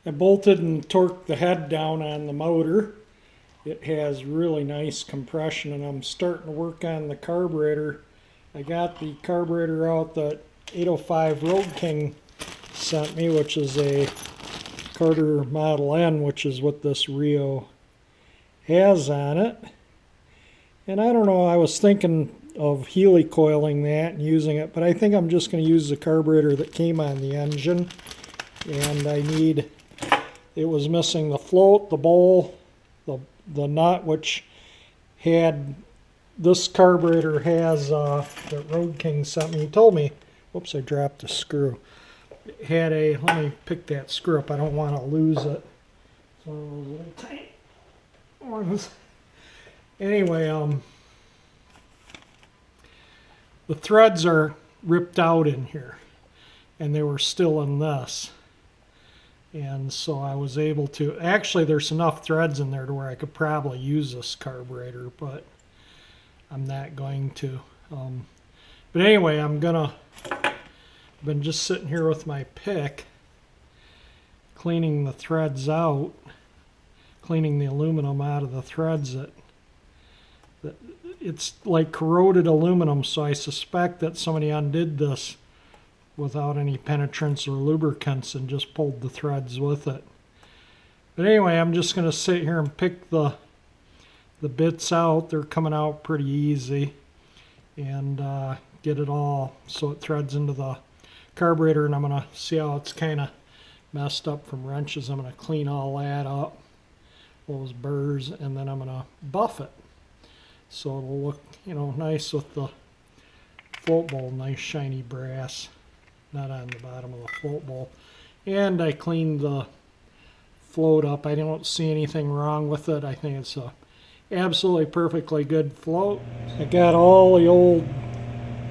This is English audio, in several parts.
I bolted and torqued the head down on the motor. It has really nice compression, and I'm starting to work on the carburetor. I got the carburetor out that 805 Road King sent me, which is a Carter Model N, which is what this REO has on it. And I don't know, I was thinking of helicoiling that and using it, but I think I'm just going to use the carburetor that came on the engine. And it was missing the float, the bowl, the nut, which had, this carburetor has, that Road King sent me. He told me, whoops, I dropped a screw. It had a, let me pick that screw up, I don't want to lose it. So those little tiny ones. Anyway, the threads are ripped out in here, and they were still in this. And so I was able to, actually there's enough threads in there to where I could probably use this carburetor, but I'm not going to. But anyway, I've been just sitting here with my pick, cleaning the threads out, cleaning the aluminum out of the threads that it's like corroded aluminum, so I suspect that somebody undid this without any penetrants or lubricants and just pulled the threads with it. But anyway, I'm just going to sit here and pick the bits out. They're coming out pretty easy, and get it all so it threads into the carburetor. And I'm going to see how it's kind of messed up from wrenches. I'm going to clean all that up, those burrs, and then I'm going to buff it so it'll look, you know, nice with the float bowl, nice shiny brass, not on the bottom of the float bowl. And I cleaned the float up. I don't see anything wrong with it. I think it's a absolutely perfectly good float. I got all the old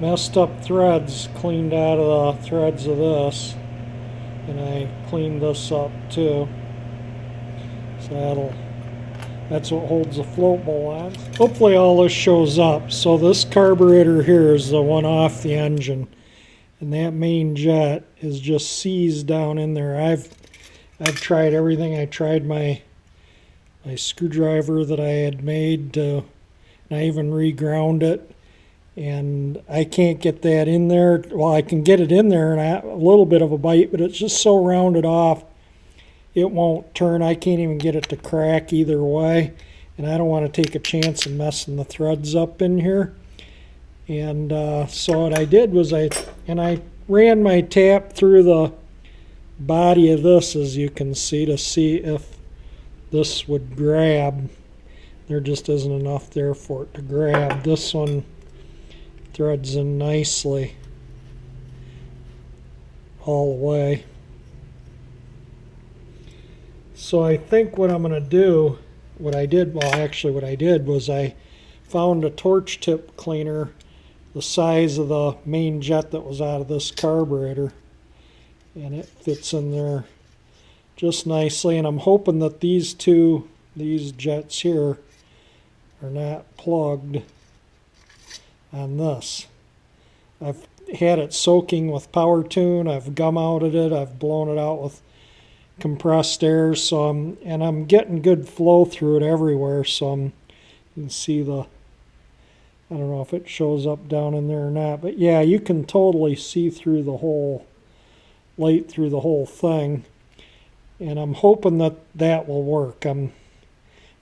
messed up threads cleaned out of the threads of this, and I cleaned this up too. So that's what holds the float bowl on. Hopefully all this shows up. So this carburetor here is the one off the engine, and that main jet is just seized down in there. I've tried everything. I tried my screwdriver that I had made, and I even reground it, and I can't get that in there. Well, I can get it in there and a little bit of a bite, but it's just so rounded off it won't turn. I can't even get it to crack either way, and I don't want to take a chance of messing the threads up in here. And so what I did was I ran my tap through the body of this, as you can see, to see if this would grab. There just isn't enough there for it to grab. This one threads in nicely all the way. So I think what I'm going to do, what I did was I found a torch tip cleaner the size of the main jet that was out of this carburetor, and it fits in there just nicely. And I'm hoping that these jets here are not plugged on this. I've had it soaking with power tune, I've gum outed it, I've blown it out with compressed air, so I'm getting good flow through it everywhere. So you can see I don't know if it shows up down in there or not, but yeah, you can totally see through the whole light through the whole thing, and I'm hoping that will work. If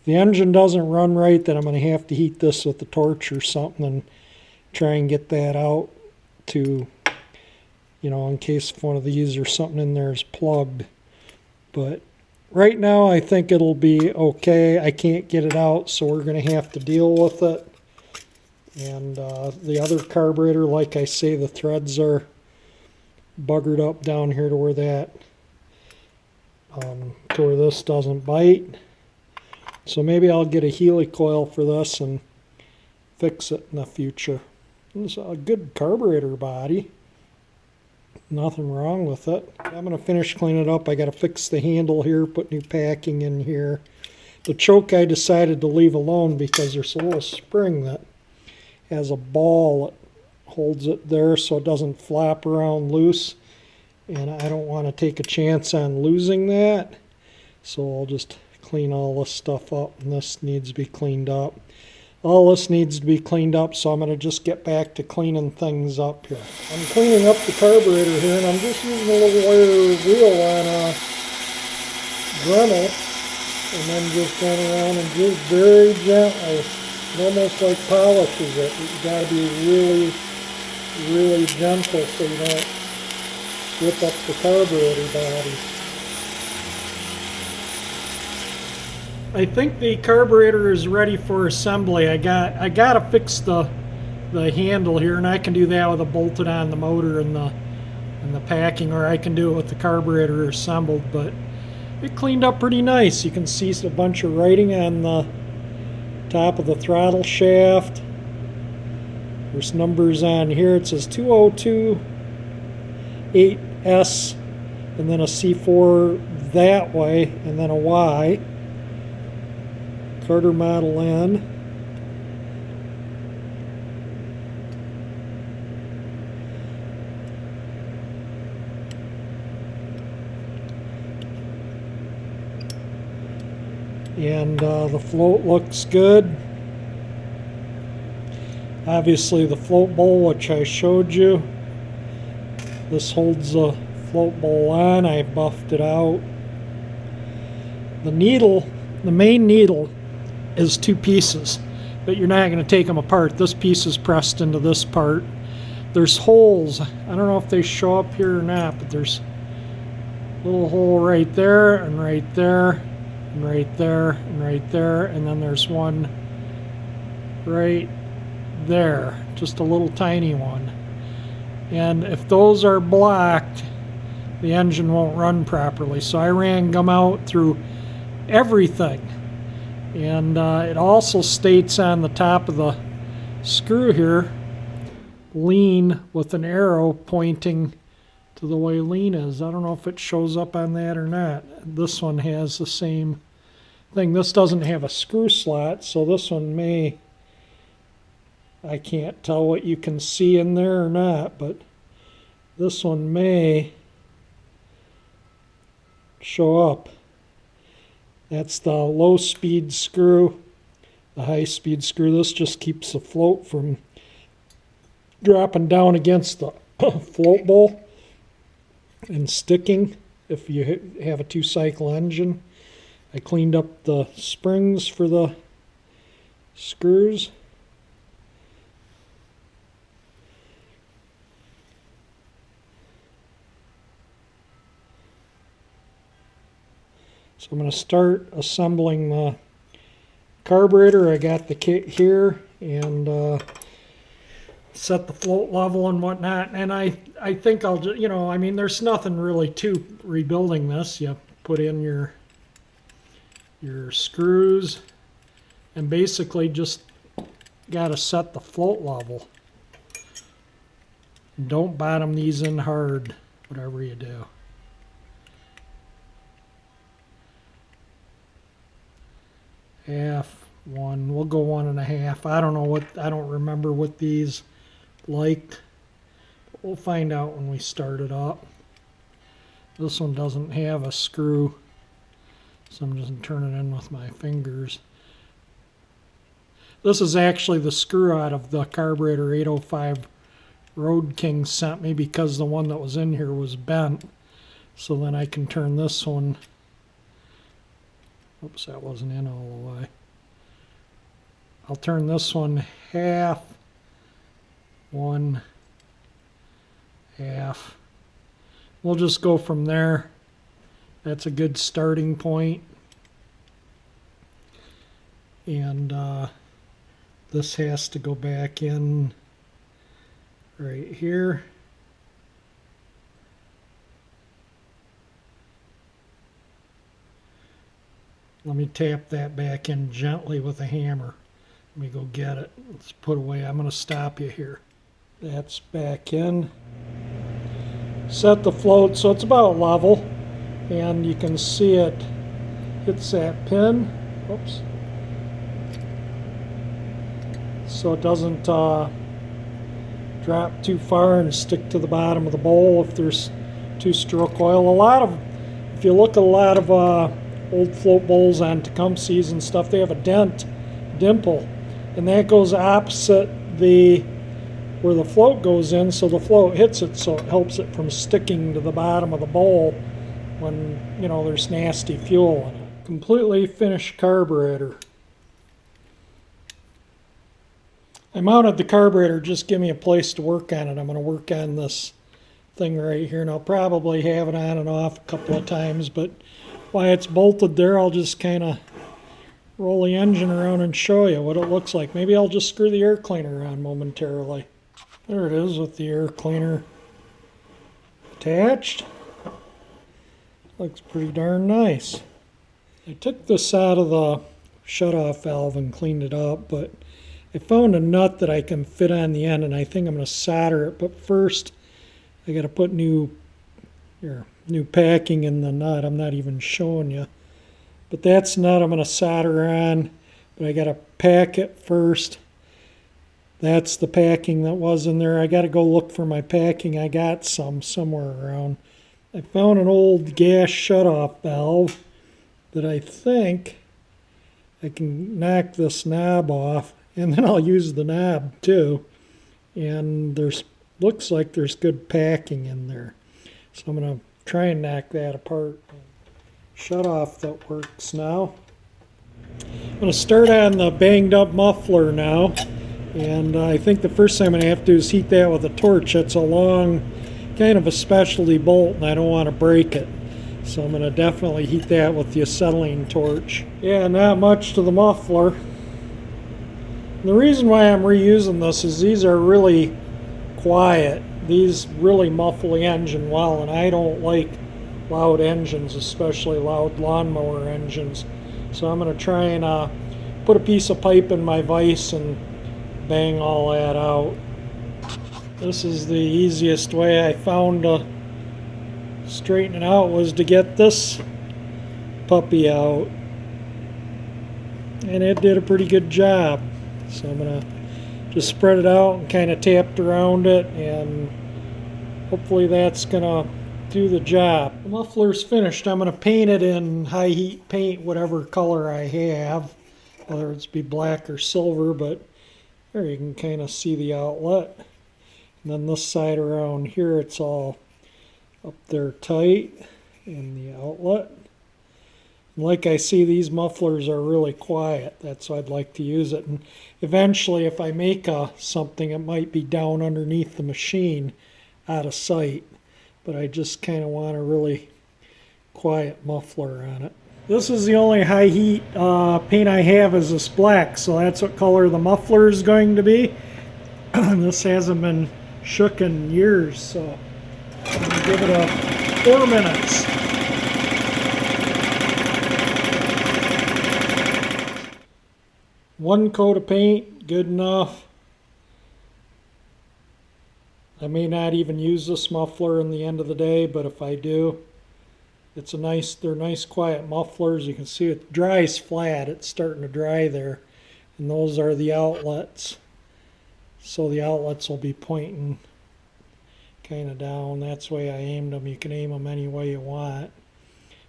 the engine doesn't run right, then I'm going to have to heat this with a torch or something and try and get that out to, you know, in case one of these or something in there is plugged. But right now I think it'll be okay. I can't get it out, so we're going to have to deal with it. And the other carburetor, like I say, the threads are buggered up down here to where this doesn't bite. So maybe I'll get a helicoil for this and fix it in the future. It's a good carburetor body. Nothing wrong with it. I'm going to finish cleaning it up. I got to fix the handle here, put new packing in here. The choke I decided to leave alone because there's a little spring that has a ball that holds it there so it doesn't flap around loose. and I don't want to take a chance on losing that, so I'll just clean all this stuff up, and this needs to be cleaned up. All this needs to be cleaned up, so I'm going to just get back to cleaning things up here. I'm cleaning up the carburetor here, and I'm just using a little wire wheel on a Dremel, and then just going around and just very gently, it almost like polishes it. You got to be really, really gentle so you don't rip up the carburetor body. I think the carburetor is ready for assembly. I gotta fix the handle here, and I can do that with a bolted on the motor and the packing, or I can do it with the carburetor assembled. But it cleaned up pretty nice. You can see a bunch of writing on the top of the throttle shaft. There's numbers on here. It says 2028S, and then a C4 that way, and then a Y. Carter Model N. And the float looks good. Obviously the float bowl, which I showed you, this holds the float bowl on. I buffed it out. The needle, the main needle, is two pieces, but you're not going to take them apart. This piece is pressed into this part. There's holes. I don't know if they show up here or not, but there's a little hole right there, and right there, and right there, and right there, and then there's one right there, just a little tiny one. And if those are blocked, the engine won't run properly. So I ran gum out through everything. And it also states on the top of the screw here, lean, with an arrow pointing to the way lean is. I don't know if it shows up on that or not. This one has the same thing. This doesn't have a screw slot, so this one may, I can't tell what you can see in there or not, but this one may show up. That's the low speed screw, the high speed screw. This just keeps the float from dropping down against the float bowl and sticking if you have a 2-cycle engine. I cleaned up the springs for the screws. So I'm going to start assembling the carburetor. I got the kit here, and set the float level and whatnot. And I think I'll just, I mean, there's nothing really to rebuilding this. You put in your screws and basically just got to set the float level. Don't bottom these in hard, whatever you do. Half, one, we'll go 1.5. I don't remember what these liked. We'll find out when we start it up. This one doesn't have a screw, so I'm just going to turn it in with my fingers. This is actually the screw out of the carburetor 805 Road King sent me, because the one that was in here was bent. So then I can turn this one. Oops, that wasn't in all the way. I'll turn this one half, one, half. We'll just go from there. That's a good starting point. And this has to go back in right here. Let me tap that back in gently with a hammer. Let me go get it. Let's put away. I'm going to stop you here. That's back in. Set the float so it's about level, and you can see it hits that pin. Oops. So it doesn't drop too far and stick to the bottom of the bowl. If there's two-stroke oil. If you look at a lot of old float bowls on Tecumseh's and stuff, they have a dimple, and that goes opposite where the float goes in, so the float hits it, so it helps it from sticking to the bottom of the bowl when, you know, there's nasty fuel in it. Completely finished carburetor. I mounted the carburetor, just give me a place to work on it. I'm going to work on this thing right here, and I'll probably have it on and off a couple of times, but while it's bolted there, I'll just kind of roll the engine around and show you what it looks like. Maybe I'll just screw the air cleaner on momentarily. There it is with the air cleaner attached. Looks pretty darn nice. I took this out of the shutoff valve and cleaned it up, but I found a nut that I can fit on the end, and I think I'm going to solder it. But first, I got to put new packing in the nut. I'm not even showing you. But that's the nut I'm going to solder on, but I got to pack it first. That's the packing that was in there. I got to go look for my packing. I got some somewhere around. I found an old gas shutoff valve that I think I can knock this knob off, and then I'll use the knob too. And looks like there's good packing in there. So I'm going to try and knock that apart. Shutoff that works now. I'm going to start on the banged up muffler now, and I think the first thing I'm going to have to do is heat that with a torch. That's a long, kind of a specialty bolt, and I don't want to break it. So I'm going to definitely heat that with the acetylene torch. Yeah, not much to the muffler. And the reason why I'm reusing this is these are really quiet. These really muffle the engine well, and I don't like loud engines, especially loud lawnmower engines. So I'm going to try and put a piece of pipe in my vise and bang all that out. This is the easiest way I found to straighten it out, was to get this puppy out, and it did a pretty good job. So I'm going to just spread it out and kind of tapped around it, and hopefully that's going to do the job. The muffler's finished. I'm going to paint it in high heat paint, whatever color I have, whether it's be black or silver, but there you can kind of see the outlet. And then this side around here, it's all up there tight in the outlet. And like I see, these mufflers are really quiet. That's why I'd like to use it. And eventually, if I make something, it might be down underneath the machine out of sight. But I just kind of want a really quiet muffler on it. This is the only high heat paint I have, is this black, so that's what color the muffler is going to be. This hasn't been shook in years, so I'm going to give it 4 minutes. One coat of paint, good enough. I may not even use this muffler in the end of the day, but if I do, they're nice quiet mufflers. You can see it dries flat. It's starting to dry there. And those are the outlets. So the outlets will be pointing kind of down. That's the way I aimed them. You can aim them any way you want.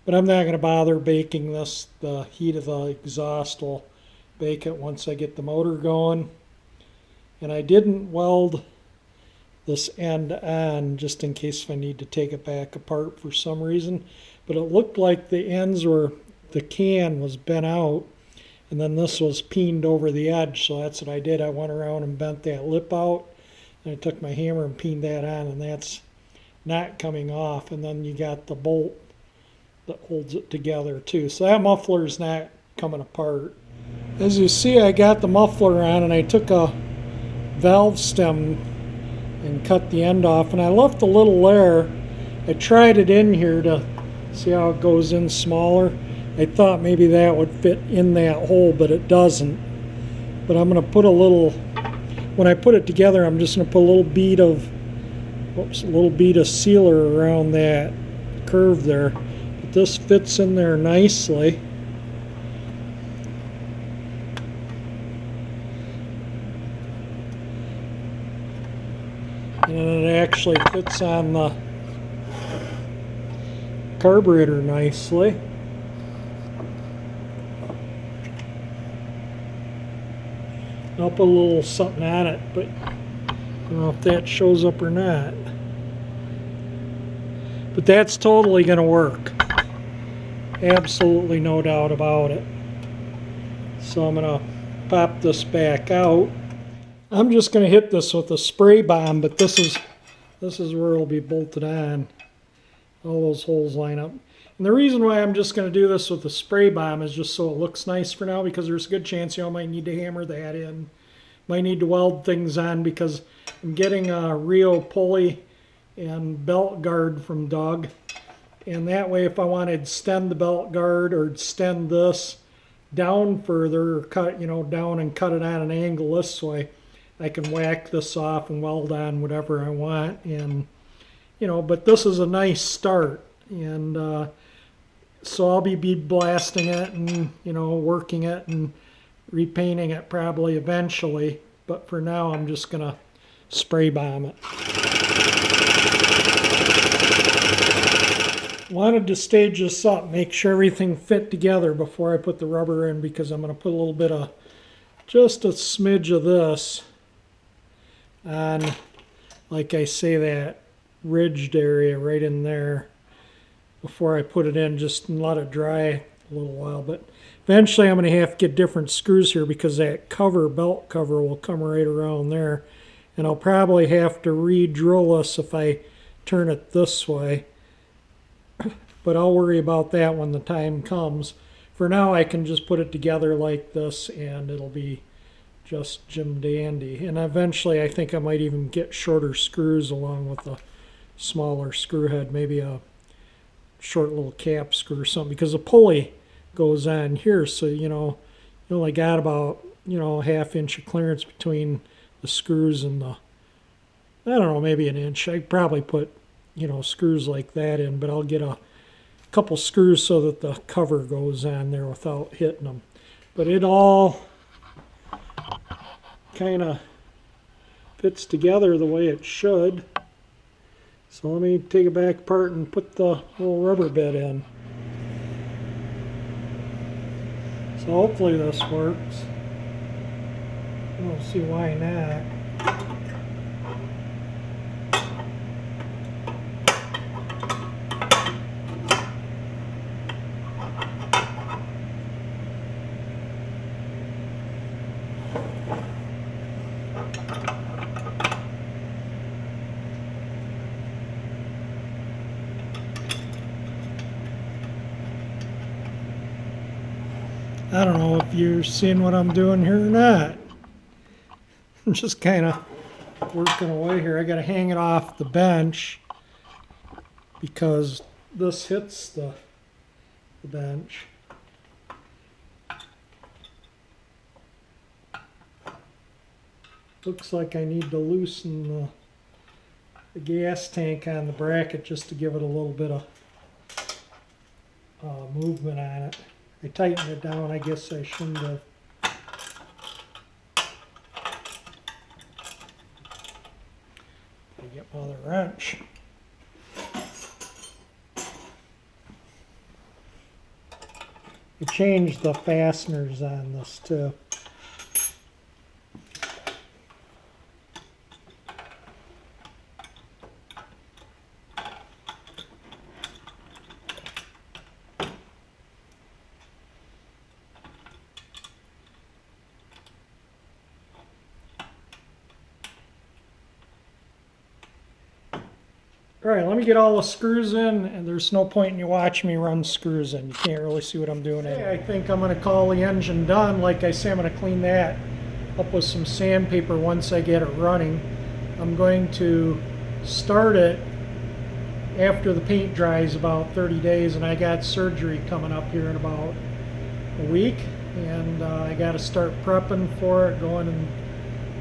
But I'm not going to bother baking this. The heat of the exhaust will bake it once I get the motor going. And I didn't weld this end on, just in case if I need to take it back apart for some reason. But it looked like the ends were, the can was bent out, and then this was peened over the edge, so that's what I did. I went around and bent that lip out, and I took my hammer and peened that on, and that's not coming off. And then you got the bolt that holds it together too. So that muffler is not coming apart. As you see, I got the muffler on, and I took a valve stem and cut the end off, and I left a little there. I tried it in here to see how it goes in smaller. I thought maybe that would fit in that hole, but it doesn't. But I'm going to put a little, when I put it together, I'm just going to put a little bead of sealer around that curve there. But this fits in there nicely. And it actually fits on the carburetor nicely. I'll put a little something on it, but I don't know if that shows up or not. But that's totally going to work. Absolutely no doubt about it. So I'm going to pop this back out. I'm just going to hit this with a spray bomb, but this is where it'll be bolted on. All those holes line up. And the reason why I'm just going to do this with a spray bomb is just so it looks nice for now, because there's a good chance I might need to hammer that in. Might need to weld things on, because I'm getting a REO pulley and belt guard from Doug. And that way, if I want to extend the belt guard or extend this down further, or cut, down and cut it on an angle this way, I can whack this off and weld on whatever I want. And but this is a nice start. And so I'll be bead blasting it and working it and repainting it probably eventually. But for now, I'm just gonna spray bomb it. Wanted to stage this up, make sure everything fit together before I put the rubber in, because I'm going to put a little bit of, just a smidge of this on, like I say, that ridged area right in there before I put it in, just let it dry a little while. But eventually I'm going to have to get different screws here, because that cover, belt cover, will come right around there. And I'll probably have to re-drill this if I turn it this way. But I'll worry about that when the time comes. For now, I can just put it together like this, and it'll be just Jim dandy. And eventually, I think I might even get shorter screws along with a smaller screw head, maybe a short little cap screw or something, because the pulley goes on here, so you only got about a half-inch of clearance between the screws and the, I don't know, maybe an inch. I'd probably put screws like that in, but I'll get a couple screws so that the cover goes on there without hitting them. But it all kind of fits together the way it should. So let me take it back apart and put the little rubber bit in. So hopefully this works. I don't see why not. I don't know if you're seeing what I'm doing here or not. I'm just kind of working away here. I got to hang it off the bench because this hits the bench. Looks like I need to loosen the gas tank on the bracket just to give it a little bit of movement on it. I tightened it down. I guess I shouldn't have. Get my other wrench. I changed the fasteners on this too. Alright, let me get all the screws in, and there's no point in you watching me run screws in. You can't really see what I'm doing anyway. I think I'm going to call the engine done. Like I say, I'm going to clean that up with some sandpaper once I get it running. I'm going to start it after the paint dries, about 30 days, and I got surgery coming up here in about a week, and I got to start prepping for it, going and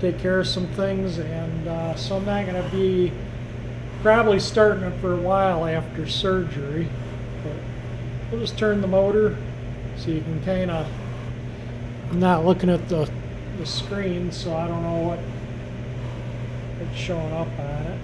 take care of some things, and so I'm not going to be probably starting it for a while after surgery. But we'll just turn the motor so you can kind of, I'm not looking at the screen, so I don't know what it's showing up on it.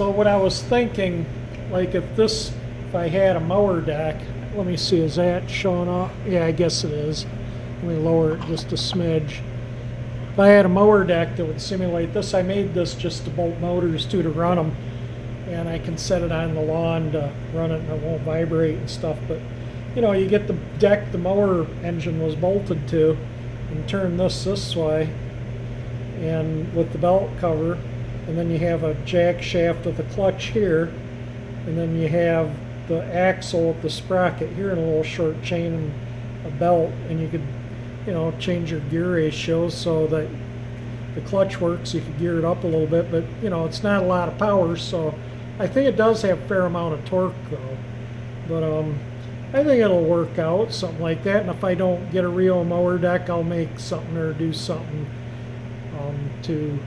So what I was thinking, like if I had a mower deck, let me see, is that showing up? Yeah, I guess it is. Let me lower it just a smidge. If I had a mower deck that would simulate this, I made this just to bolt motors to run them, and I can set it on the lawn to run it and it won't vibrate and stuff. But you know, you get the deck the mower engine was bolted to and turn this way, and with the belt cover, and then you have a jack shaft with a clutch here, and then you have the axle with the sprocket here and a little short chain and a belt, and you could, you know, change your gear ratios so that the clutch works. You could gear it up a little bit, but you know, it's not a lot of power, so I think it does have a fair amount of torque though. But I think it'll work out, something like that. And if I don't get a REO mower deck, I'll make something or do something to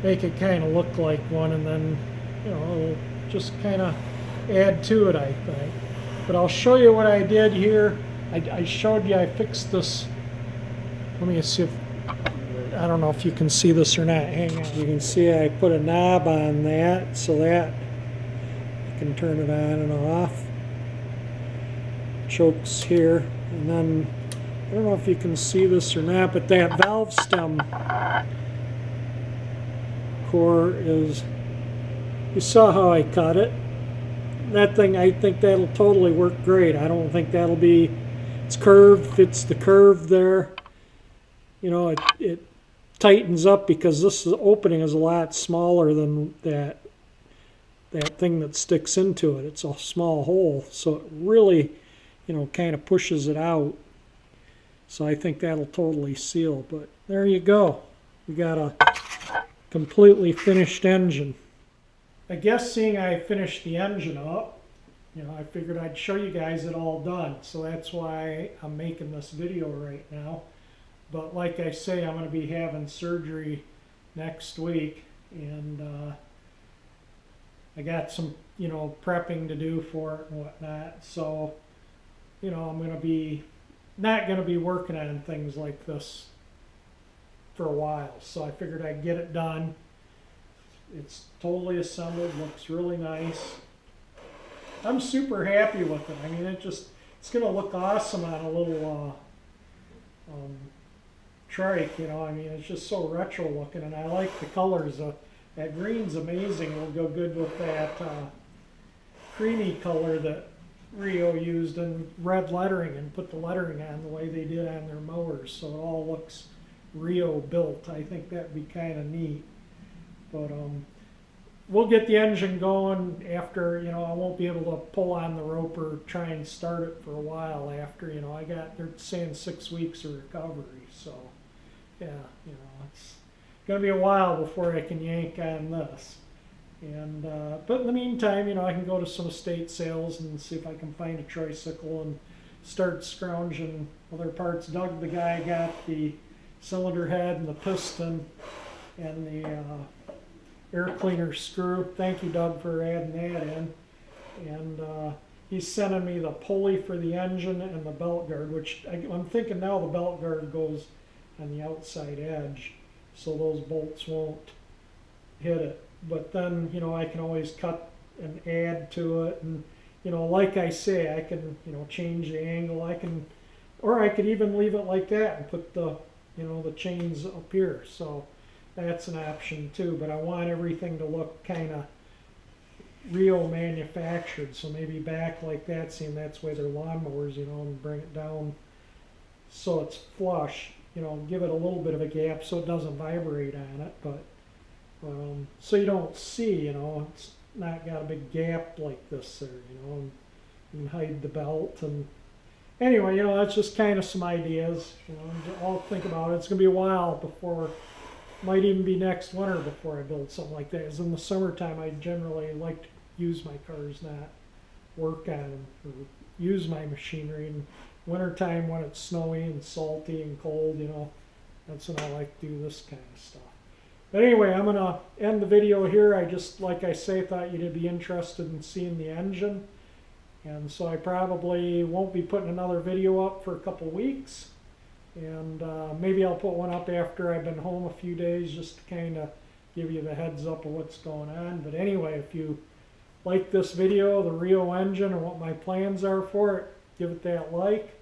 make it kind of look like one, and then, you know, it'll just kind of add to it, I think. But I'll show you what I did here. I showed you I fixed this. Let me see if, I don't know if you can see this or not. Hang on. You can see I put a knob on that so that I can turn it on and off. Chokes here, and then I don't know if you can see this or not, but that valve stem core is, you saw how I cut it. That thing, I think that'll totally work great. I don't think that'll be, it's curved, fits the curve there. You know, it tightens up because this opening is a lot smaller than that thing that sticks into it. It's a small hole, so it really, you know, kind of pushes it out. So I think that'll totally seal. But there you go. We got a completely finished engine. I guess seeing I finished the engine up, you know, I figured I'd show you guys it all done. So that's why I'm making this video right now. But like I say, I'm going to be having surgery next week, and I got some, you know, prepping to do for it and whatnot. So, you know, I'm going to be not going to be working on things like this for a while. So I figured I'd get it done. It's totally assembled, looks really nice. I'm super happy with it. I mean, it's going to look awesome on a little trike, you know. I mean, it's just so retro looking, and I like the colors. That green's amazing. It'll go good with that creamy color that REO used in red lettering and put the lettering on the way they did on their mowers, so it all looks REO built. I think that'd be kind of neat. But we'll get the engine going after, you know, I won't be able to pull on the rope or try and start it for a while after, you know, they're saying 6 weeks of recovery, so yeah, you know, it's gonna be a while before I can yank on this. And but in the meantime, you know, I can go to some estate sales and see if I can find a tricycle and start scrounging other parts. Doug, the guy, got the cylinder head and the piston and the air cleaner screw. Thank you, Doug, for adding that in. And he's sending me the pulley for the engine and the belt guard, which I'm thinking now the belt guard goes on the outside edge, so those bolts won't hit it. But then, you know, I can always cut and add to it, and, you know, like I say, I can, you know, change the angle. Or I could even leave it like that and put the, you know, the chains up here. So that's an option too. But I want everything to look kind of REO manufactured, so maybe back like that, seeing that's why they're lawnmowers, you know, and bring it down so it's flush. You know, give it a little bit of a gap so it doesn't vibrate on it, but so you don't see, you know, it's not got a big gap like this there, you know, and you can hide the belt. And anyway, you know, that's just kind of some ideas, you know, I'll think about it. It's going to be a while before, might even be next winter before I build something like that. Because in the summertime, I generally like to use my cars, not work on them or use my machinery. And wintertime, when it's snowy and salty and cold, you know, that's when I like to do this kind of stuff. But anyway, I'm going to end the video here. I just, like I say, thought you'd be interested in seeing the engine. And so I probably won't be putting another video up for a couple weeks. And maybe I'll put one up after I've been home a few days, just to kind of give you the heads up of what's going on. But anyway, if you like this video, the REO engine, and what my plans are for it, give it that like.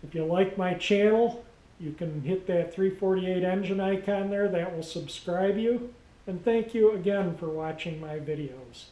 If you like my channel, you can hit that 348 engine icon there. That will subscribe you. And thank you again for watching my videos.